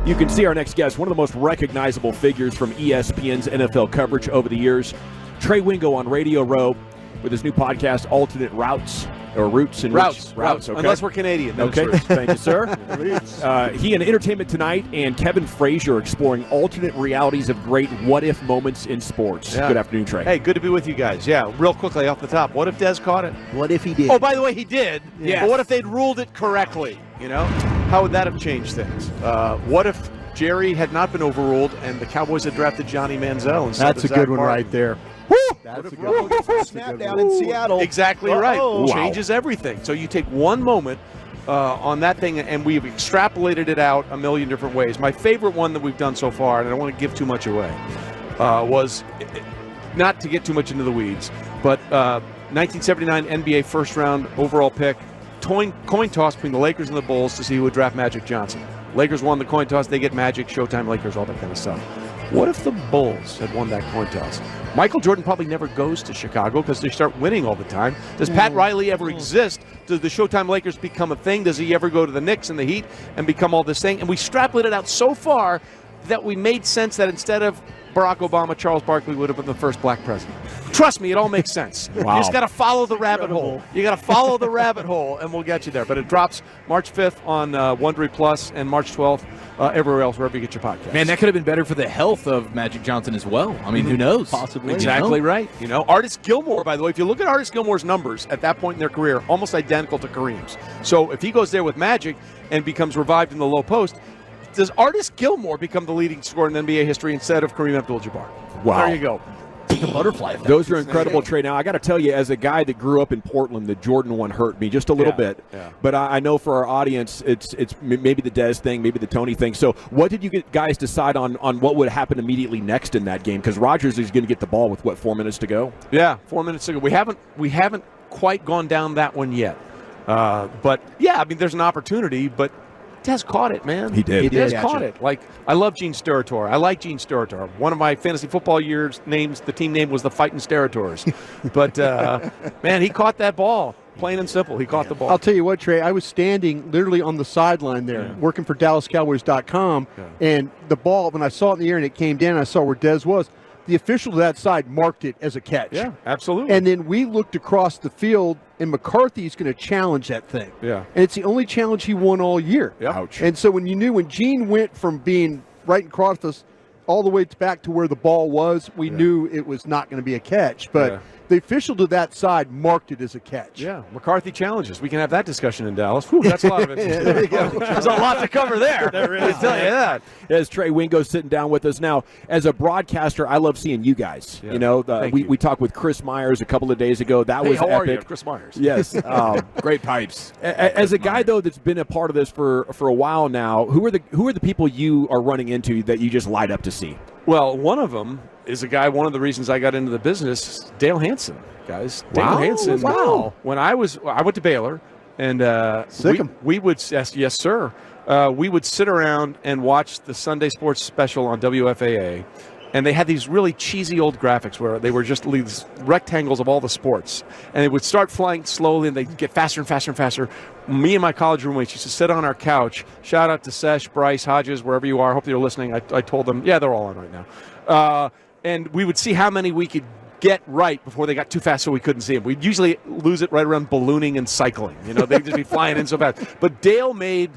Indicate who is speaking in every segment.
Speaker 1: You can see our next guest, one of the most recognizable figures from ESPN's NFL coverage over the years, Trey Wingo on Radio Row with his new podcast, Alternate Routes. Or Roots and
Speaker 2: Routes.
Speaker 1: Okay.
Speaker 2: Unless we're Canadian.
Speaker 1: Okay, thank you, sir. He and Entertainment Tonight and Kevin Frazier are exploring alternate realities of great what-if moments in sports.
Speaker 2: Yeah.
Speaker 1: Good afternoon, Trey.
Speaker 2: Hey, good to be with you guys. Yeah, real quickly off the top, what if Dez caught it?
Speaker 3: What if he did?
Speaker 2: Oh, by the way, he did.
Speaker 1: Yes.
Speaker 2: But what if they'd ruled it correctly? You know, how would that have changed things? What if Jerry had not been overruled and the Cowboys had drafted Johnny Manziel instead
Speaker 3: That's
Speaker 2: of
Speaker 3: a good
Speaker 2: Zach
Speaker 3: one
Speaker 2: Martin?
Speaker 3: right there.
Speaker 2: Woo!
Speaker 3: That's a good one. Snap down in Seattle.
Speaker 2: Exactly right.
Speaker 3: Wow.
Speaker 2: Changes everything. So you take one moment on that thing, and we've extrapolated it out a million different ways. My favorite one that we've done so far, and I don't want to give too much away, was not to get too much into the weeds, but 1979 NBA first-round overall pick, coin toss between the Lakers and the Bulls to see who would draft Magic Johnson. Lakers won the coin toss. They get Magic, Showtime Lakers, all that kind of stuff. What if the Bulls had won that coin toss? Michael Jordan probably never goes to Chicago because they start winning all the time. Does Pat Riley ever exist? Does the Showtime Lakers become a thing? Does he ever go to the Knicks and the Heat and become all this thing? And we extrapolated out so far that we made sense that instead of Barack Obama, Charles Barkley would have been the first black president. Trust me, it all makes sense.
Speaker 1: Wow.
Speaker 2: You just got to follow the rabbit hole. You got to follow the rabbit hole, and we'll get you there. But it drops March 5th on Wondery Plus and March 12th everywhere else, wherever you get your podcast.
Speaker 4: Man, that could have been better for the health of Magic Johnson as well. I mean, who knows?
Speaker 3: Possibly.
Speaker 2: Exactly right. You know, Artis Gilmore, by the way, if you look at Artis Gilmore's numbers at that point in their career, almost identical to Kareem's. So if he goes there with Magic and becomes revived in the low post, does Artis Gilmore become the leading scorer in NBA history instead of Kareem Abdul-Jabbar?
Speaker 1: Wow.
Speaker 2: There you go.
Speaker 4: The butterfly effect.
Speaker 1: Those are incredible, Trey. Now, I got to tell you, as a guy that grew up in Portland, the Jordan one hurt me just a little bit.
Speaker 2: Yeah.
Speaker 1: But I know for our audience, it's maybe the Dez thing, maybe the Tony thing. So what did you guys decide on what would happen immediately next in that game? Because Rodgers is going to get the ball with, 4 minutes to go?
Speaker 2: Yeah, 4 minutes to go. We haven't quite gone down that one yet. But, yeah, I mean, there's an opportunity, but Dez caught it, man.
Speaker 1: He did.
Speaker 2: Dez caught it. Like, I love Gene Steratore. I like Gene Steratore. One of my fantasy football years names, the team name was the Fightin' Sterators. But, man, he caught that ball. Plain and simple. He caught the ball.
Speaker 3: I'll tell you what, Trey, I was standing literally on the sideline there, working for DallasCowboys.com, and the ball, when I saw it in the air and it came down, I saw where Dez was. The official to that side marked it as a catch.
Speaker 2: Yeah, absolutely.
Speaker 3: And then we looked across the field, and McCarthy's going to challenge that thing.
Speaker 2: Yeah.
Speaker 3: And it's the only challenge he won all year.
Speaker 2: Yep.
Speaker 1: Ouch.
Speaker 3: And so when Gene went from being right in across us all the way back to where the ball was, we knew it was not going to be a catch. But the official to that side marked it as a catch.
Speaker 2: Yeah, McCarthy challenges. We can have that discussion in Dallas. Whew, that's a lot of it.
Speaker 3: There you go.
Speaker 2: There's a lot to cover there. There is. I tell you that.
Speaker 1: As Trey Wingo sitting down with us now, as a broadcaster, I love seeing you guys.
Speaker 2: Yeah.
Speaker 1: You know,
Speaker 2: Thank you.
Speaker 1: we talked with Chris Myers a couple of days ago. That was
Speaker 2: how are
Speaker 1: epic.
Speaker 2: you, Chris Myers?
Speaker 1: Yes,
Speaker 4: Great pipes.
Speaker 1: as a guy though that's been a part of this for a while now, who are the people you are running into that you just light up to see?
Speaker 2: Well, one of them is a guy. One of the reasons I got into the business, Dale Hansen, guys.
Speaker 1: Wow.
Speaker 2: Dale Hansen.
Speaker 1: Wow.
Speaker 2: When I went to Baylor, and
Speaker 3: Sick 'em.
Speaker 2: we would yes sir. We would sit around and watch the Sunday Sports Special on WFAA, and they had these really cheesy old graphics where they were just these rectangles of all the sports, and it would start flying slowly, and they'd get faster and faster and faster. Me and my college roommates used to sit on our couch. Shout out to Sesh, Bryce, Hodges, wherever you are. Hope you're listening. I told them, yeah, they're all on right now. And we would see how many we could get right before they got too fast so we couldn't see them. We'd usually lose it right around ballooning and cycling. You know, they'd just be flying in so fast. But Dale made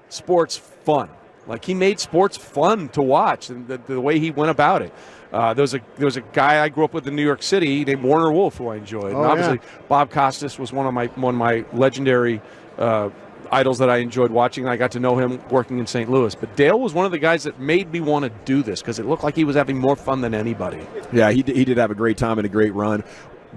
Speaker 2: sports fun. Like, he made sports fun to watch, and the way he went about it. There was a guy I grew up with in New York City named Warner Wolf, who I enjoyed. And obviously, Bob Costas was one of my legendary idols that I enjoyed watching. I got to know him working in St. Louis. But Dale was one of the guys that made me want to do this because it looked like he was having more fun than anybody.
Speaker 1: Yeah, he did have a great time and a great run.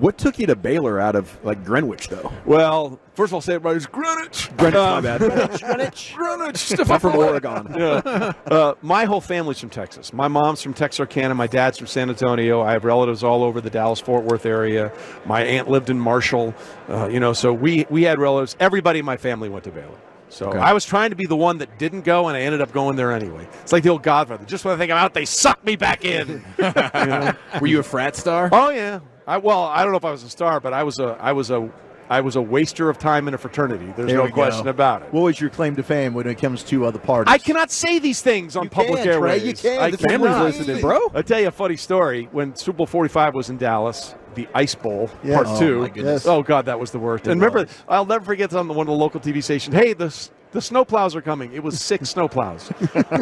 Speaker 1: What took you to Baylor out of Greenwich, though?
Speaker 2: Well, first of all, say it right. It's Greenwich.
Speaker 1: Greenwich, my bad.
Speaker 2: Greenwich.
Speaker 1: I'm from Oregon.
Speaker 2: Yeah. My whole family's from Texas. My mom's from Texarkana. My dad's from San Antonio. I have relatives all over the Dallas-Fort Worth area. My aunt lived in Marshall. So we had relatives. Everybody in my family went to Baylor. So I was trying to be the one that didn't go, and I ended up going there anyway. It's like the old Godfather. Just when I think I'm out, they suck me back in.
Speaker 4: Were you a frat star?
Speaker 2: Oh, yeah. I don't know if I was a star, but I was a I was a waster of time in a fraternity. There's
Speaker 5: There
Speaker 2: no
Speaker 5: we go.
Speaker 2: question about it.
Speaker 5: What was your claim to fame when it comes to other parties?
Speaker 2: I cannot say these things on public
Speaker 5: can, Trey,
Speaker 2: airways.
Speaker 5: you can.
Speaker 2: I
Speaker 5: The
Speaker 2: cannot.
Speaker 5: family's listening, bro.
Speaker 2: I'll tell you a funny story. When Super Bowl 45 was in Dallas, the Ice Bowl,
Speaker 3: Yes.
Speaker 2: Part
Speaker 3: Oh,
Speaker 2: 2.
Speaker 5: my goodness.
Speaker 2: Oh, God, that was the worst. And remember, I'll never forget on one of the local TV stations, hey, the snowplows are coming. It was 6 snowplows.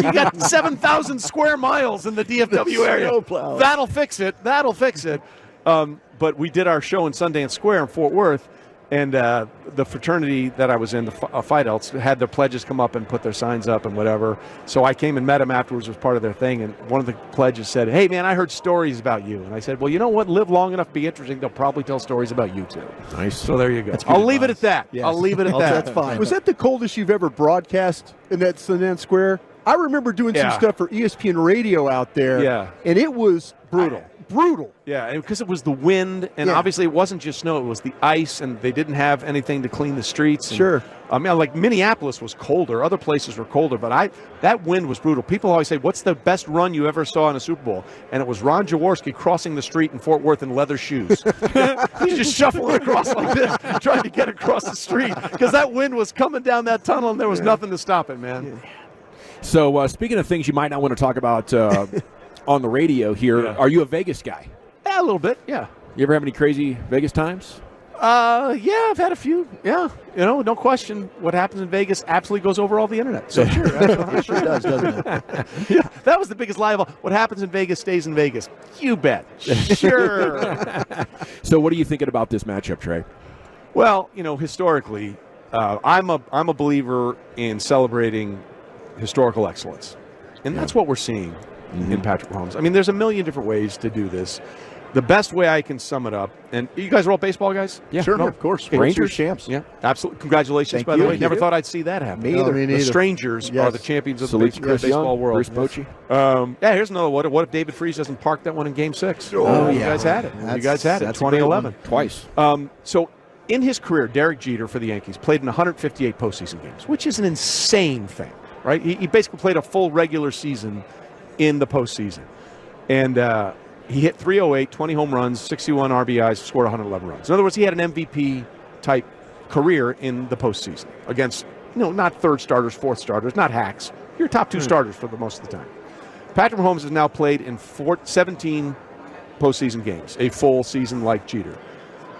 Speaker 2: You got 7,000 square miles in the DFW area.
Speaker 5: Snowplows.
Speaker 2: That'll fix it. That'll fix it. But we did our show in Sundance Square in Fort Worth, and the fraternity that I was in, the Phi Delts, had their pledges come up and put their signs up and whatever. So I came and met them afterwards as part of their thing, and one of the pledges said, hey, man, I heard stories about you. And I said, well, you know what? Live long enough to be interesting. They'll probably tell stories about you, too.
Speaker 1: Nice.
Speaker 2: So there you go. I'll leave it at that.
Speaker 5: Yes.
Speaker 2: I'll leave it at that.
Speaker 5: That's fine.
Speaker 3: Was that the coldest you've ever broadcast in that Sundance Square? I remember doing some
Speaker 2: Yeah.
Speaker 3: stuff for ESPN Radio out there.
Speaker 2: Yeah.
Speaker 3: And it was
Speaker 2: Brutal.
Speaker 3: Brutal.
Speaker 2: Yeah, because it was the wind, and
Speaker 3: Yeah.
Speaker 2: obviously it wasn't just snow, it was the ice, and they didn't have anything to clean the streets. And,
Speaker 3: Sure.
Speaker 2: I mean, like Minneapolis was colder, other places were colder, but that wind was brutal. People always say, what's the best run you ever saw in a Super Bowl? And it was Ron Jaworski crossing the street in Fort Worth in leather shoes. He's just shuffling across like this, trying to get across the street, because that wind was coming down that tunnel, and there was nothing to stop it, man.
Speaker 1: So speaking of things you might not want to talk about on the radio here,
Speaker 2: Yeah.
Speaker 1: are you a Vegas guy?
Speaker 2: Yeah, a little bit, yeah.
Speaker 1: You ever have any crazy Vegas times?
Speaker 2: Yeah, I've had a few. Yeah, no question. What happens in Vegas absolutely goes over all the internet. So sure,
Speaker 5: It sure does, doesn't it?
Speaker 2: yeah, that was the biggest lie of all. What happens in Vegas stays in Vegas. You bet. Sure.
Speaker 1: So what are you thinking about this matchup, Trey?
Speaker 2: Well, historically, I'm a believer in celebrating historical excellence, and that's what we're seeing in Patrick Mahomes. I mean, there's a million different ways to do this. The best way I can sum it up, and you guys are all baseball guys?
Speaker 1: Yeah.
Speaker 5: Sure,
Speaker 1: No,
Speaker 5: of course.
Speaker 1: Okay.
Speaker 5: Rangers
Speaker 1: Rangers
Speaker 5: champs.
Speaker 2: Yeah, absolutely. Congratulations,
Speaker 5: Thank
Speaker 2: by the
Speaker 5: you.
Speaker 2: way.
Speaker 5: Thank
Speaker 2: Never
Speaker 5: you.
Speaker 2: thought I'd see that happen.
Speaker 5: Me either.
Speaker 3: me
Speaker 2: The
Speaker 3: neither.
Speaker 2: Strangers
Speaker 3: Yes.
Speaker 2: are the champions of the
Speaker 1: Salute to Chris
Speaker 2: baseball
Speaker 1: Young,
Speaker 2: world.
Speaker 1: Bruce Bochy.
Speaker 2: Yeah, here's another one. What if David Freese doesn't park that one in Game 6?
Speaker 5: Oh,
Speaker 2: You
Speaker 5: yeah.
Speaker 2: guys had it. You guys had it.
Speaker 5: That's a great
Speaker 2: 2011.
Speaker 1: Twice.
Speaker 2: So in his career, Derek Jeter for the Yankees played in 158 postseason games, which is an insane thing, right? He basically played a full regular season in the postseason. And he hit 308, 20 home runs, 61 RBIs, scored 111 runs. In other words, he had an MVP-type career in the postseason against, not third starters, fourth starters, not hacks. Your top 2 starters for the most of the time. Patrick Mahomes has now played in 17 postseason games, a full season like Jeter.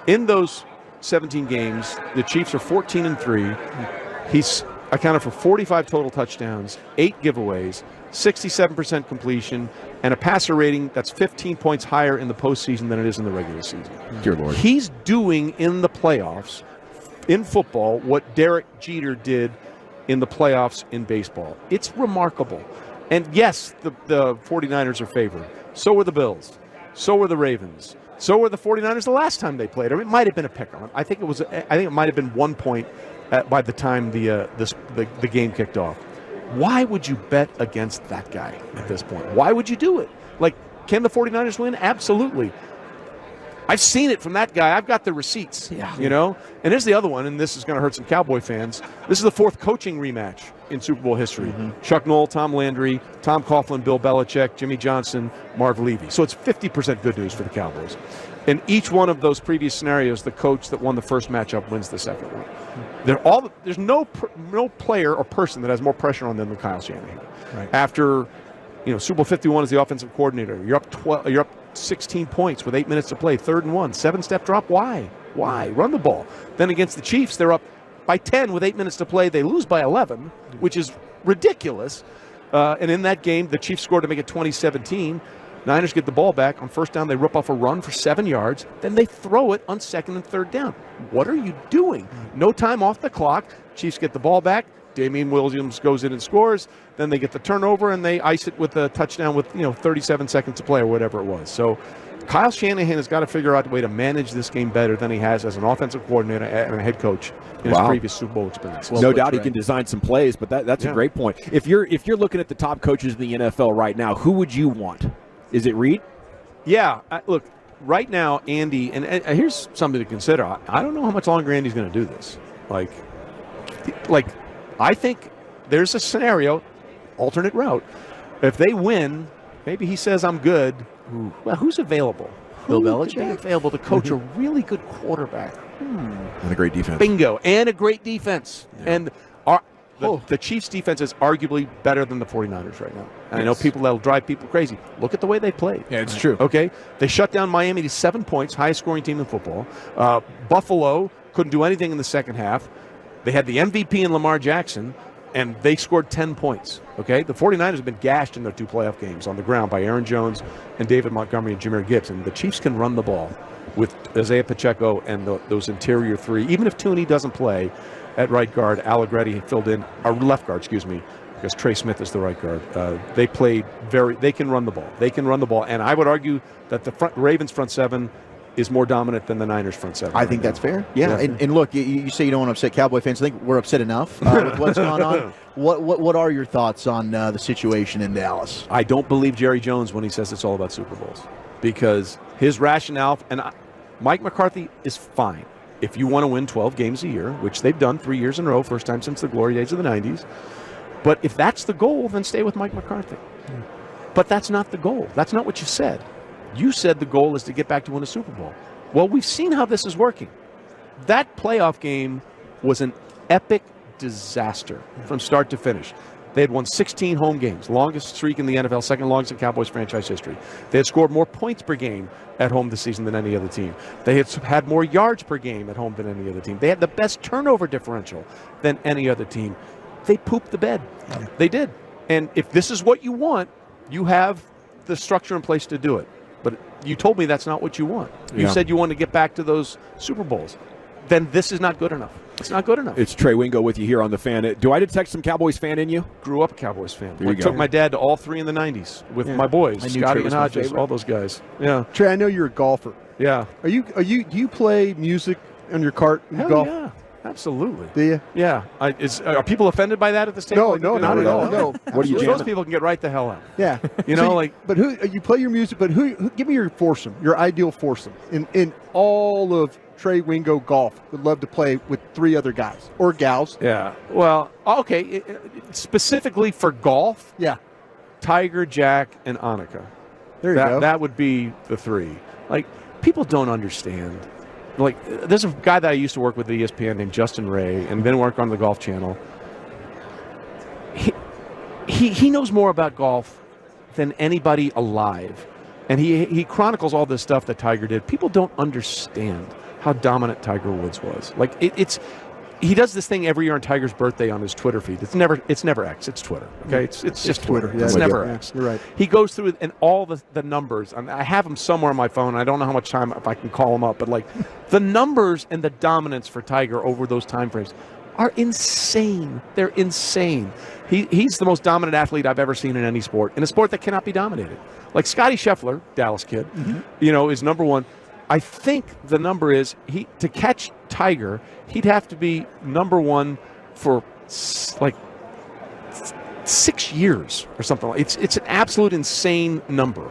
Speaker 2: In those 17 games, the Chiefs are 14-3. He's accounted for 45 total touchdowns, 8 giveaways, 67% completion, and a passer rating that's 15 points higher in the postseason than it is in the regular season.
Speaker 1: Dear Lord.
Speaker 2: He's doing in the playoffs, in football, what Derek Jeter did in the playoffs in baseball. It's remarkable. And yes, the 49ers are favored. So were the Bills. So were the Ravens. So were the 49ers the last time they played. I mean, it might have been a pick-on. I think it might have been 1 point by the time the game kicked off. Why would you bet against that guy at this point? Why would you do it? Like, can the 49ers win? Absolutely. I've seen it from that guy. I've got the receipts, And here's the other one, and this is going to hurt some Cowboy fans. This is the 4th coaching rematch in Super Bowl history. Chuck Noll, Tom Landry, Tom Coughlin, Bill Belichick, Jimmy Johnson, Marv Levy. So it's 50% good news for the Cowboys. In each one of those previous scenarios, the coach that won the first matchup wins the second one. There's no player or person that has more pressure on them than Kyle Shanahan. Right. After, Super Bowl 51 as the offensive coordinator, you're up 16 points with 8 minutes to play, 3rd and 1, 7-step drop. Why? Run the ball. Then against the Chiefs, they're up by 10 with 8 minutes to play. They lose by 11, which is ridiculous. And in that game, the Chiefs scored to make it 20-17. Niners get the ball back. On first down, they rip off a run for 7 yards. Then they throw it on 2nd and 3rd down. What are you doing? No time off the clock. Chiefs get the ball back. Damian Williams goes in and scores. Then they get the turnover, and they ice it with a touchdown with 37 seconds to play or whatever it was. So Kyle Shanahan has got to figure out a way to manage this game better than he has as an offensive coordinator and a head coach in his previous Super Bowl experience.
Speaker 1: No doubt he can design some plays, but that's a great point. If you're looking at the top coaches in the NFL right now, who would you want? Is it Reed?
Speaker 2: Yeah. Look, right now, Andy, and here's something to consider. I don't know how much longer Andy's going to do this. Like, I think there's a scenario, alternate route. If they win, maybe he says, I'm good. Well, who's available?
Speaker 5: Bill
Speaker 2: Who
Speaker 5: Belichick?
Speaker 2: could be available to coach a really good quarterback
Speaker 1: And a great defense.
Speaker 2: Bingo. And a great defense. Yeah. And the Chiefs' defense is arguably better than the 49ers right now. And I know that'll drive people crazy. Look at the way they played.
Speaker 4: Yeah, it's true.
Speaker 2: Okay? They shut down Miami to 7 points, highest scoring team in football. Buffalo couldn't do anything in the second half. They had the MVP in Lamar Jackson, and they scored 10 points. Okay? The 49ers have been gashed in their 2 playoff games on the ground by Aaron Jones and David Montgomery and Jahmyr Gibbs. And the Chiefs can run the ball with Isaiah Pacheco and those interior 3. Even if Tooney doesn't play at right guard, Allegretti filled in, or left guard, because Trey Smith is the right guard. They can run the ball. They can run the ball. And I would argue that the Ravens front 7 is more dominant than the Niners front 7.
Speaker 5: I think that's fair. Yeah. And look, you say you don't want to upset Cowboy fans. I think we're upset enough with what's going on. What are your thoughts on the situation in Dallas?
Speaker 2: I don't believe Jerry Jones when he says it's all about Super Bowls, because his rationale, and Mike McCarthy is fine. If you want to win 12 games a year, which they've done 3 years in a row, first time since the glory days of the 90s. But if that's the goal, then stay with Mike McCarthy. But that's not the goal. That's not what you said. You said the goal is to get back to win a Super Bowl. Well, we've seen how this is working. That playoff game was an epic disaster from start to finish. They had won 16 home games, longest streak in the NFL, second longest in Cowboys franchise history. They had scored more points per game at home this season than any other team. They had more yards per game at home than any other team. They had the best turnover differential than any other team. They pooped the bed. Yeah. They did. And if this is what you want, you have the structure in place to do it. But you told me that's not what you want. You said you want to get back to those Super Bowls. Then this is not good enough. It's not good enough.
Speaker 1: It's Trey Wingo with you here on The Fan. Do I detect some Cowboys fan in you?
Speaker 2: Grew up a Cowboys fan.
Speaker 1: I
Speaker 2: took my dad to all 3 in the 90s with my boys, Scotty and Hodges, all those guys. Yeah.
Speaker 3: Trey, I know you're a golfer.
Speaker 2: Yeah.
Speaker 3: Do you play music on your cart in
Speaker 2: Hell
Speaker 3: golf?
Speaker 2: Yeah. Absolutely.
Speaker 3: Do you?
Speaker 2: Yeah. Are people offended by that at this table?
Speaker 3: No, not at all. No.
Speaker 1: What are you jamming?
Speaker 2: Those people can get right the hell out.
Speaker 3: Yeah. But who you play your music? But who? Give me your foursome, your ideal foursome in all of Trey Wingo golf. Would love to play with 3 other guys or gals.
Speaker 2: Yeah. Well, okay. Specifically for golf.
Speaker 3: Yeah.
Speaker 2: Tiger, Jack, and Annika.
Speaker 3: There you go.
Speaker 2: That would be the 3. Like, people don't understand. Like, there's a guy that I used to work with at ESPN named Justin Ray, and then work on the Golf Channel. He knows more about golf than anybody alive, and he chronicles all this stuff that Tiger did. People don't understand how dominant Tiger Woods was. Like, he does this thing every year on Tiger's birthday on his Twitter feed. It's never X. It's Twitter. Okay, it's just Twitter.
Speaker 3: Yeah,
Speaker 2: it's never X.
Speaker 3: You're right.
Speaker 2: He goes through and all the numbers. I have them somewhere on my phone. I don't know how much time if I can call them up, but like the numbers and the dominance for Tiger over those time frames are insane. They're insane. He's the most dominant athlete I've ever seen in any sport, in a sport that cannot be dominated. Like Scotty Scheffler, Dallas kid, is number 1. I think the number is to catch Tiger, he'd have to be number 1 for like 6 years or something. It's an absolute insane number.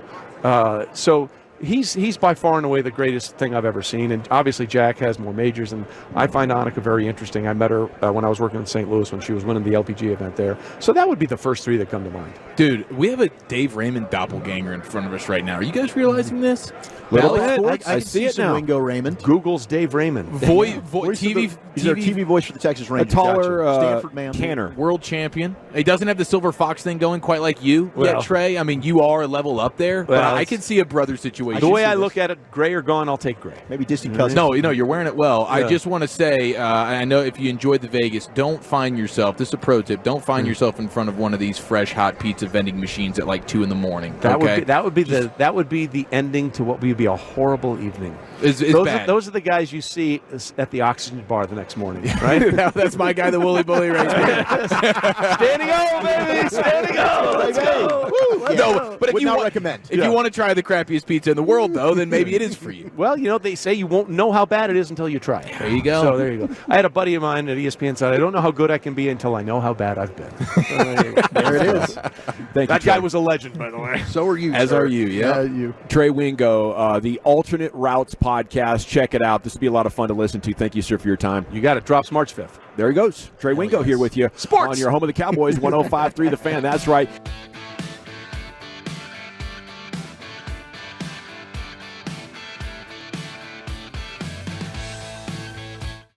Speaker 2: So he's by far and away the greatest thing I've ever seen. And obviously Jack has more majors, and I find Annika very interesting. I met her when I was working in St. Louis when she was winning the LPG event there. So that would be the first 3 that come to mind.
Speaker 4: Dude, we have a Dave Raymond doppelganger in front of us right now. Are you guys realizing this?
Speaker 1: Little
Speaker 4: Valley
Speaker 1: bit.
Speaker 4: Sports?
Speaker 5: I
Speaker 1: see it
Speaker 5: some
Speaker 1: now.
Speaker 5: Wingo Raymond.
Speaker 2: Google's Dave Raymond.
Speaker 5: He's our TV voice for the Texas
Speaker 1: A
Speaker 5: Rangers.
Speaker 1: taller
Speaker 5: Gotcha. Stanford man.
Speaker 1: canner.
Speaker 4: world champion. He doesn't have the silver fox thing going quite like you
Speaker 2: Well.
Speaker 4: yet, Trey. I mean, you are a level up there, but
Speaker 2: Well,
Speaker 4: I can see a brother situation.
Speaker 2: The way I look at it, gray or gone, I'll take gray.
Speaker 5: Maybe distant cousin.
Speaker 4: No, you're wearing it well. I
Speaker 2: Yeah.
Speaker 4: just want to say, I know if you enjoyed the Vegas, don't find yourself, this is a pro tip, don't find yourself in front of one of these fresh hot pizza vending machines at like 2 in the morning.
Speaker 2: That
Speaker 4: okay?
Speaker 2: would be the ending to what would be a horrible evening.
Speaker 4: It's bad.
Speaker 2: Those are the guys you see at the Oxygen Bar the next morning, right?
Speaker 4: That's my guy, the Wooly Bully right there.
Speaker 2: Standing O, baby! Standing O! Let's go!
Speaker 4: No, but if
Speaker 5: Would
Speaker 4: you
Speaker 5: not recommend.
Speaker 4: If you want to try the crappiest pizza in the world, though, then maybe it is for you.
Speaker 2: Well, they say you won't know how bad it is until you try it.
Speaker 4: There you go.
Speaker 2: So there you go. I had a buddy of mine at ESPN said, I don't know how good I can be until I know how bad I've been. So
Speaker 5: There it is.
Speaker 1: Thank
Speaker 2: that
Speaker 1: you,
Speaker 2: guy
Speaker 1: Trey.
Speaker 2: was a legend, by the way.
Speaker 5: So are you.
Speaker 4: As
Speaker 5: sir.
Speaker 4: are you, yeah.
Speaker 3: You.
Speaker 1: Trey Wingo, the Alternate Routes podcast. Check it out. This will be a lot of fun to listen to. Thank you, sir, for your time.
Speaker 2: You got it. Drops March 5th.
Speaker 1: There he goes. Trey Wingo here with you
Speaker 2: Sports.
Speaker 1: on your home of the Cowboys, 105.3 The Fan. That's right.